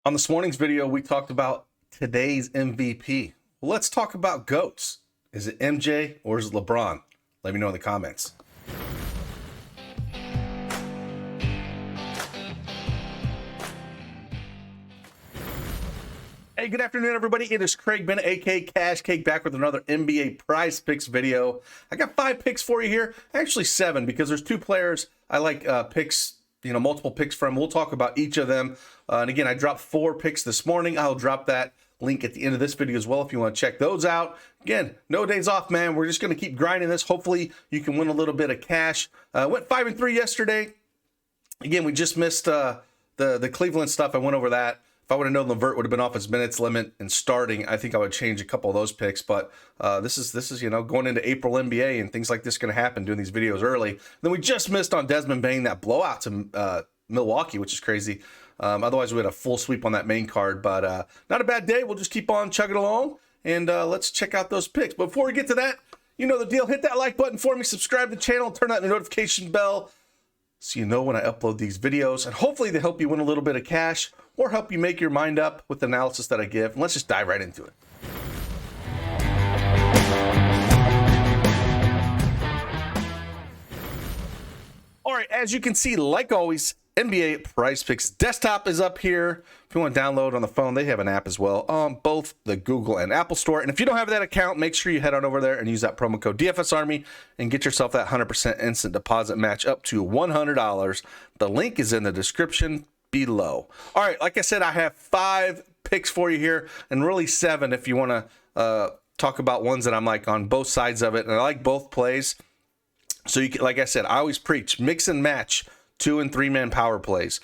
On this morning's video, we talked about today's MVP. Well, let's talk about GOATs. Is it MJ or is it LeBron? Let me know in the comments. Hey, good afternoon, everybody. It is Craig Bennett, aka Cash Cake, back with another NBA Prize Picks video. I got 5 picks for you here. Actually 7, because there's 2 players I like picks, multiple picks from. We'll talk about each of them. And again, I dropped 4 picks this morning. I'll drop that link at the end of this video as well if you want to check those out. Again, no days off, man. We're just going to keep grinding this. Hopefully, you can win a little bit of cash. Went 5-3 yesterday. Again, we just missed the Cleveland stuff. I went over that. If I would have known Levert would have been off his minutes limit and starting, I think I would change a couple of those picks. But this is going into April NBA and things like this going to happen, doing these videos early. Then we just missed on Desmond Bane, that blowout to Milwaukee, which is crazy. Otherwise, we had a full sweep on that main card. But not a bad day. We'll just keep on chugging along, and let's check out those picks. But before we get to that, you know the deal. Hit that like button for me. Subscribe to the channel. Turn on the notification bell so you know when I upload these videos. And hopefully they help you win a little bit of cash or help you make your mind up with the analysis that I give. And let's just dive right into it. All right, as you can see, like always, NBA PrizePicks desktop is up here. If you want to download on the phone, they have an app as well on both the Google and Apple Store. And if you don't have that account, make sure you head on over there and use that promo code DFSArmy and get yourself that 100% instant deposit match up to $100. The link is in the description below. All right, like I said, I have 5 picks for you here, and really 7 if you want to talk about ones that I'm like on both sides of it. And I like both plays. So you can, like I said, I always preach mix and match 2- and 3-man power plays.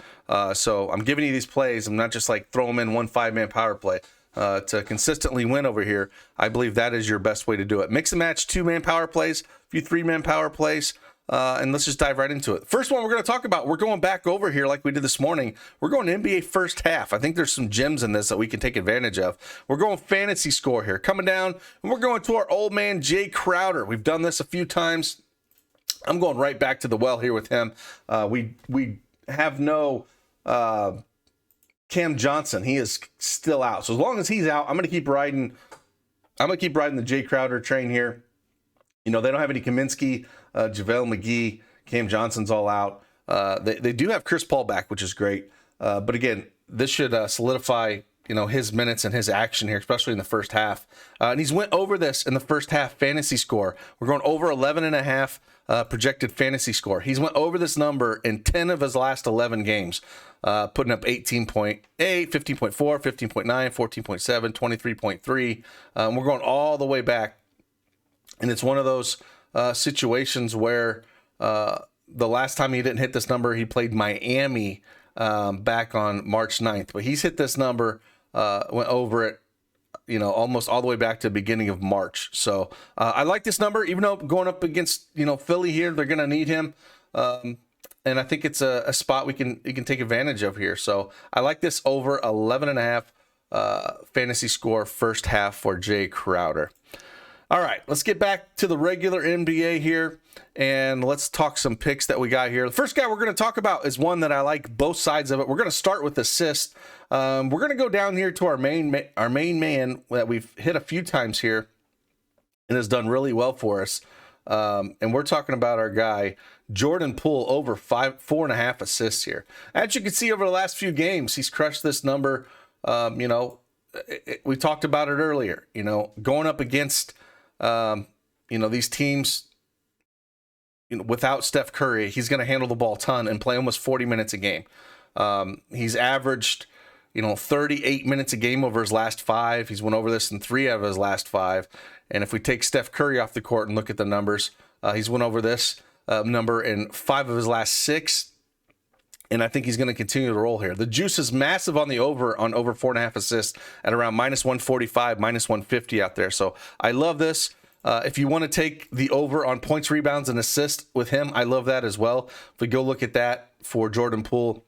So I'm giving you these plays. I'm not just like throw them in 1 5-man power play to consistently win over here. I believe that is your best way to do it. Mix and match 2-man power plays, a few 3-man power plays, and let's just dive right into it. First one we're going to talk about, we're going back over here like we did this morning. We're going NBA first half. I think there's some gems in this that we can take advantage of. We're going fantasy score here. Coming down, and we're going to our old man, Jae Crowder. We've done this a few times. I'm going right back to the well here with him. We have no Cam Johnson. He is still out. So as long as he's out, I'm going to keep riding. I'm going to keep riding the Jae Crowder train here. You know, they don't have any Kaminsky, JaVale McGee. Cam Johnson's all out. They do have Chris Paul back, which is great. But again, this should solidify, his minutes and his action here, especially in the first half. And he's went over this in the first half fantasy score. We're going over 11.5 projected fantasy score. He's went over this number in 10 of his last 11 games, putting up 18.8, 15.4, 15.9, 14.7, 23.3. We're going all the way back. And it's one of those situations where the last time he didn't hit this number, he played Miami back on March 9th. But he's hit this number, went over it, almost all the way back to the beginning of March. So I like this number, even though going up against, Philly here, they're going to need him. And I think it's a spot we can take advantage of here. So I like this over 11.5 fantasy score first half for Jae Crowder. All right, let's get back to the regular NBA here, and let's talk some picks that we got here. The first guy we're going to talk about is one that I like both sides of it. We're going to start with assist. We're going to go down here to our main man that we've hit a few times here and has done really well for us. And we're talking about our guy, Jordan Poole, over 4.5 assists here. As you can see over the last few games, he's crushed this number. We talked about it earlier, going up against these teams, without Steph Curry, he's going to handle the ball a ton and play almost 40 minutes a game. He's averaged, 38 minutes a game over his last 5. He's went over this in 3 out of his last 5. And if we take Steph Curry off the court and look at the numbers, he's went over this number in 5 of his last 6. And I think he's going to continue to roll here. The juice is massive on over 4.5 assists at around -145, -150 out there. So I love this. If you want to take the over on points, rebounds, and assists with him, I love that as well. If we go look at that for Jordan Poole,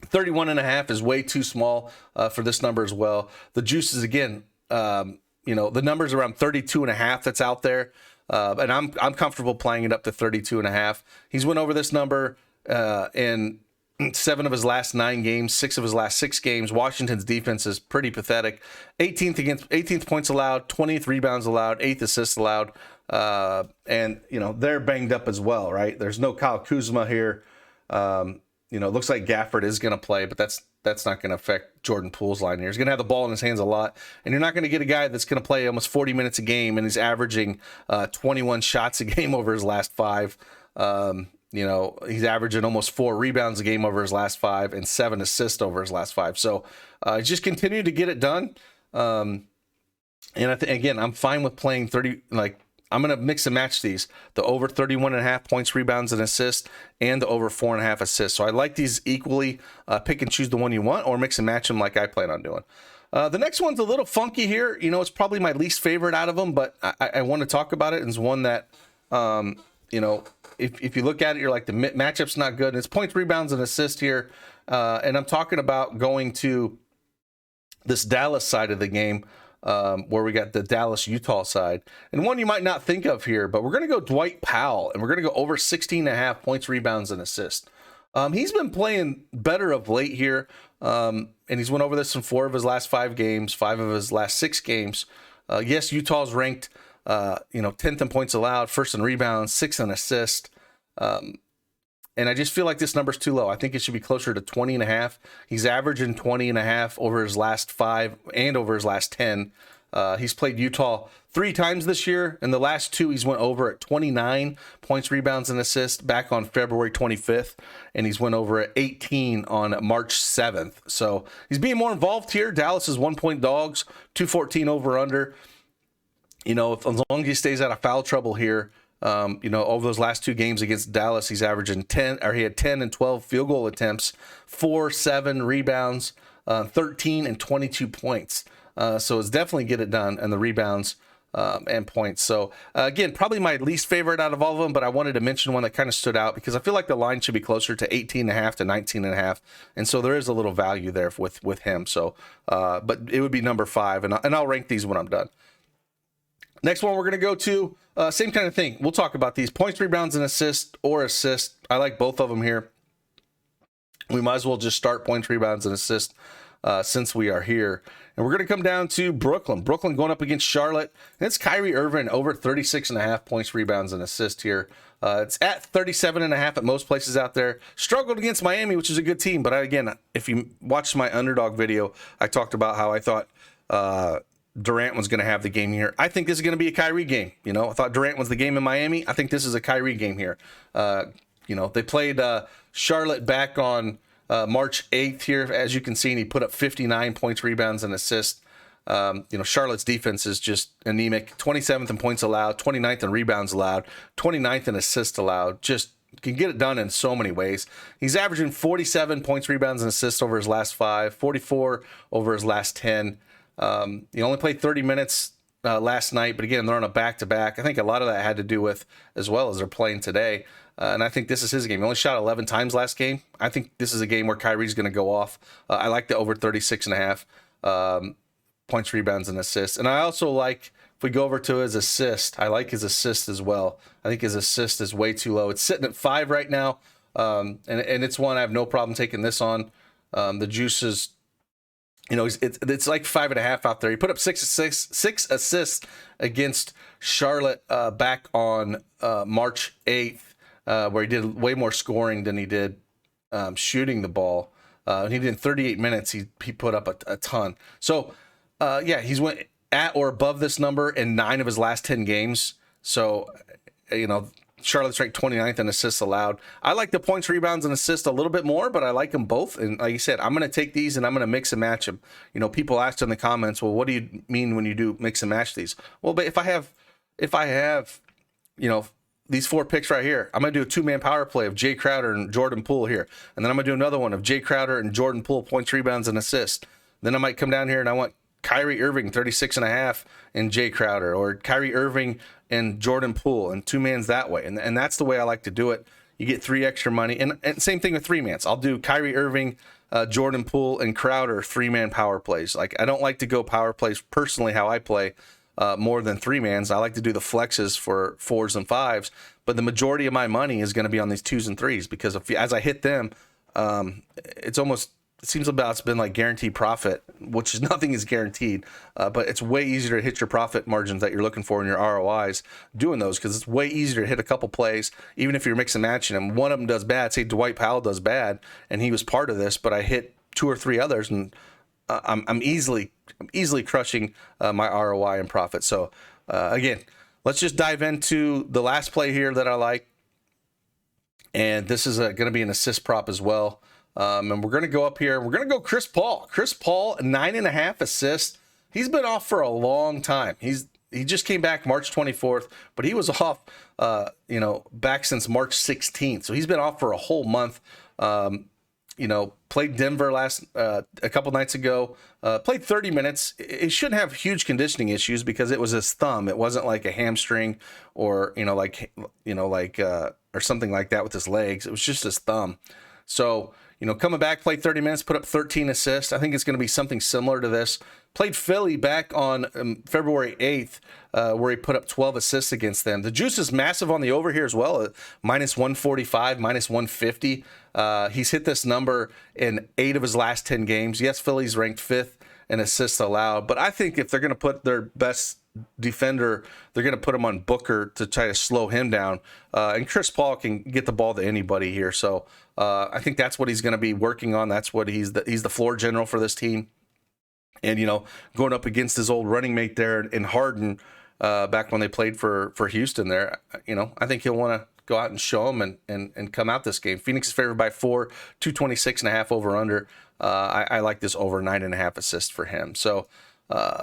31.5 is way too small for this number as well. The juice is, again, the number's around 32.5 that's out there. And I'm comfortable playing it up to 32.5. He's went over this number in 7 of his last 9 games, 6 of his last 6 games. Washington's defense is pretty pathetic. 18th points allowed, 20th rebounds allowed, 8th assists allowed. And, you know, they're banged up as well, right? There's no Kyle Kuzma here. You know, it looks like Gafford is going to play, but that's not going to affect Jordan Poole's line here. He's going to have the ball in his hands a lot, and you're not going to get a guy that's going to play almost 40 minutes a game, and he's averaging 21 shots a game over his last 5. You know, he's averaging almost 4 rebounds a game over his last 5 and 7 assists over his last 5. So just continue to get it done. And again, I'm fine with playing 30, like, I'm going to mix and match these, the over 31.5 points, rebounds, and assists, and the over 4.5 assists. So I like these equally. Pick and choose the one you want, or mix and match them like I plan on doing. The next one's a little funky here. You know, it's probably my least favorite out of them, but I want to talk about it. It's one that, you know, if you look at it, you're like, the matchup's not good. And it's points, rebounds, and assists here. And I'm talking about going to this Dallas side of the game, where we got the Dallas-Utah side. And one you might not think of here, but we're going to go Dwight Powell, and we're going to go over 16.5 points, rebounds, and assists. He's been playing better of late here, and he's went over this in 4 of his last 5 games, 5 of his last 6 games. Yes, Utah's ranked, 10th in points allowed, 1st in rebounds, 6th in assists. And I just feel like this number's too low. I think it should be closer to 20.5. He's averaging 20.5 over his last 5 and over his last 10. He's played Utah 3 times this year. In the last 2, he's went over at 29 points, rebounds, and assists back on February 25th. And he's went over at 18 on March 7th. So he's being more involved here. Dallas is 1-point dogs, 214 over under. You know, as long as he stays out of foul trouble here, over those last 2 games against Dallas, he's averaging 10, or he had 10 and 12 field goal attempts, 4, 7 rebounds, 13 and 22 points. So it's definitely get it done, and the rebounds and points. So again, probably my least favorite out of all of them, but I wanted to mention one that kind of stood out because I feel like the line should be closer to 18.5 to 19.5, and so there is a little value there with him. So, but it would be number 5, and I'll rank these when I'm done. Next one we're going to go to, same kind of thing. We'll talk about these. Points, rebounds, and assists, or assists. I like both of them here. We might as well just start points, rebounds, and assists since we are here. And we're going to come down to Brooklyn. Brooklyn going up against Charlotte. And it's Kyrie Irving over 36.5 points, rebounds, and assists here. It's at 37.5 at most places out there. Struggled against Miami, which is a good team. But again, if you watched my underdog video, I talked about how I thought Durant was going to have the game here. I think this is going to be a Kyrie game. You know, I thought Durant was the game in Miami. I think this is a Kyrie game here. They played Charlotte back on March 8th here, as you can see, and he put up 59 points, rebounds, and assists. Charlotte's defense is just anemic. 27th in points allowed, 29th in rebounds allowed, 29th in assists allowed. Just can get it done in so many ways. He's averaging 47 points, rebounds, and assists over his last 5, 44 over his last 10. He only played 30 minutes last night, but again, they're on a back-to-back. I think a lot of that had to do with, as well as they're playing today, and I think this is his game. He only shot 11 times last game. I think this is a game where Kyrie's going to go off. I like the over 36.5 points, rebounds, and assists. And I also like, if we go over to his assist, I like his assist as well. I think his assist is way too low. It's sitting at 5 right now, and it's one I have no problem taking this on. The juice is, it's like 5.5 out there. He put up 6 assists against Charlotte back on March 8th, where he did way more scoring than he did shooting the ball. He did in 38 minutes. He put up a ton. So, he's went at or above this number in 9 of his last 10 games. So, Charlotte's ranked 29th in assists allowed. I like the points, rebounds, and assists a little bit more, but I like them both. And like you said, I'm going to take these and I'm going to mix and match them. People asked in the comments, well, what do you mean when you do mix and match these? Well, but if I have, these 4 picks right here, I'm going to do a 2-man power play of Jae Crowder and Jordan Poole here. And then I'm going to do another one of Jae Crowder and Jordan Poole, points, rebounds, and assists. Then I might come down here and I want Kyrie Irving, 36.5, and Jae Crowder, or Kyrie Irving and Jordan Poole, and 2-mans that way. And that's the way I like to do it. You get 3 extra money. And same thing with 3-mans. I'll do Kyrie Irving, Jordan Poole, and Crowder 3-man power plays. Like, I don't like to go power plays personally how I play more than 3-mans. I like to do the flexes for 4s and 5s. But the majority of my money is going to be on these 2s and 3s because as I hit them, It seems about it's been like guaranteed profit, which is nothing is guaranteed, but it's way easier to hit your profit margins that you're looking for in your ROIs doing those, because it's way easier to hit a couple plays, even if you're mixing and matching them. One of them does bad, say Dwight Powell does bad, and he was part of this, but I hit 2 or 3 others, and I'm easily crushing my ROI and profit. So again, let's just dive into the last play here that I like, and this is going to be an assist prop as well. And we're going to go up here. We're going to go Chris Paul. Chris Paul, 9.5 assists. He's been off for a long time. He just came back March 24th, but he was off, back since March 16th. So he's been off for a whole month. Played Denver a couple nights ago. Played 30 minutes. It shouldn't have huge conditioning issues because it was his thumb. It wasn't like a hamstring or or something like that with his legs. It was just his thumb. So, coming back, played 30 minutes, put up 13 assists. I think it's going to be something similar to this. Played Philly back on February 8th, where he put up 12 assists against them. The juice is massive on the over here as well, at -145, -150. He's hit this number in 8 of his last 10 games. Yes, Philly's ranked 5th in assists allowed, but I think if they're going to put their best defender, they're going to put him on Booker to try to slow him down. And Chris Paul can get the ball to anybody here. So I think that's what he's going to be working on. That's what he's the floor general for this team. And, going up against his old running mate there in Harden back when they played for Houston there, I think he'll want to go out and show him and come out this game. Phoenix is favored by 4, 226.5 over under. I like this over 9.5 assists for him. So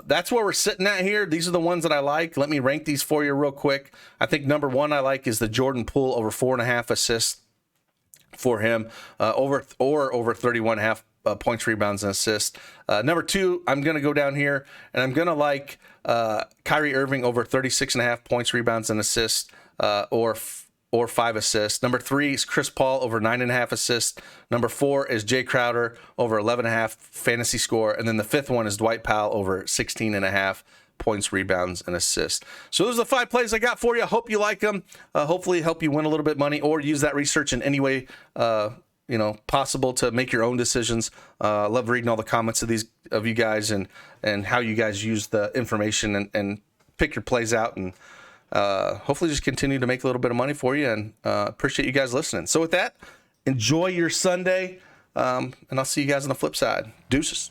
that's where we're sitting at here. These are the ones that I like. Let me rank these for you real quick. I think number 1 I like is the Jordan Poole over 4.5 assists for him, over 31.5 points, rebounds, and assists. Number 2, I'm going to go down here, and I'm going to like Kyrie Irving over 36.5 points, rebounds, and assists, or 5 assists. Number 3 is Chris Paul over 9.5 assists. Number 4 is Jae Crowder over 11.5 fantasy score. And then the 5th one is Dwight Powell over 16.5 points, rebounds, and assists. So those are the 5 plays I got for you. I hope you like them. Hopefully help you win a little bit of money or use that research in any way possible to make your own decisions. I love reading all the comments of you guys and how you guys use the information and pick your plays out, and hopefully just continue to make a little bit of money for you, and appreciate you guys listening. So with that, enjoy your Sunday, and I'll see you guys on the flip side. Deuces.